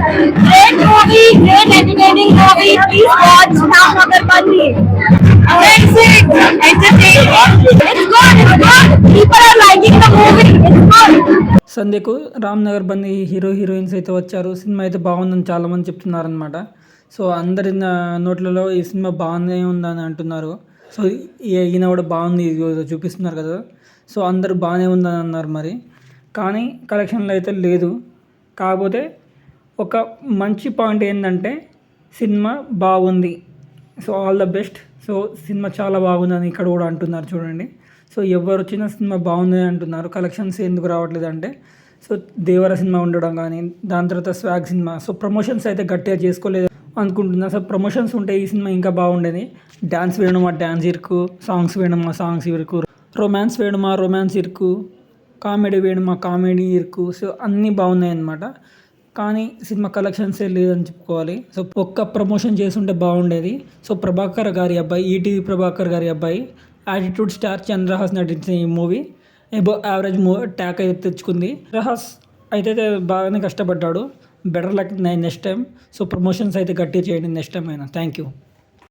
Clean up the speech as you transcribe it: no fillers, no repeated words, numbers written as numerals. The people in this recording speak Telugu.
Great movie, great entertaining movie. Please watch Ramnagar Bandi. Amazing, entertaining. It's good, it's good. People are liking the movie. It's good. సంధ్యకు Ram Nagar Bandi heroines అయితే వచ్చారు. సినిమా అయితే బాగుందని చాలామంది చెప్తున్నారనమాట. సో అందరి నోట్లలో ఈ సినిమా బాగానే ఉందని అంటున్నారు. సో ఈయన కూడా బాగుంది చూపిస్తున్నారు కదా. సో అందరూ బాగానే ఉందని అన్నారు మరి. కానీ కలెక్షన్లో అయితే లేదు. కాకపోతే ఒక మంచి పాయింట్ ఏంటంటే సినిమా బాగుంది. So all the best. So cinema చాలా బాగుందని ఇక్కడ కూడా అంటున్నారు చూడండి. సో ఎవరు వచ్చినా సినిమా బాగుంది అంటున్నారు. కలెక్షన్స్ ఎందుకు రావట్లేదు అంటే సో దేవర సినిమా ఉండడం కానీ, దాని తర్వాత స్వాగ్ సినిమా. సో ప్రమోషన్స్ అయితే గట్టిగా చేసుకోలేదు అనుకుంటున్నా. సో ప్రమోషన్స్ ఉంటే ఈ సినిమా ఇంకా బాగుండేది. డ్యాన్స్ వేయడమా డ్యాన్స్ ఇరుకు, సాంగ్స్ వేయడమా సాంగ్స్ ఇరుకు, రొమాన్స్ వేయడమా రొమాన్స్ ఇరుకు, కామెడీ వేయడమా కామెడీ ఇరుకు. సో అన్నీ బాగున్నాయి అన్నమాట. కానీ సినిమా కలెక్షన్సే లేదని చెప్పుకోవాలి. సో ఒక్క ప్రమోషన్ చేస్తుంటే బాగుండేది. సో ప్రభాకర్ గారి అబ్బాయి, ఈటీవీ ప్రభాకర్ గారి అబ్బాయి, యాటిట్యూడ్ స్టార్ చంద్రహాస్ నటించిన ఈ మూవీ ఎబో యావరేజ్ ట్యాక్ అయితే తెచ్చుకుంది. చంద్రహాస్ అయితే బాగానే కష్టపడ్డాడు. Better luck next time. So promotions అయితే గట్టిగా చేయండి నెక్స్ట్ టైం అయినా. Thank you.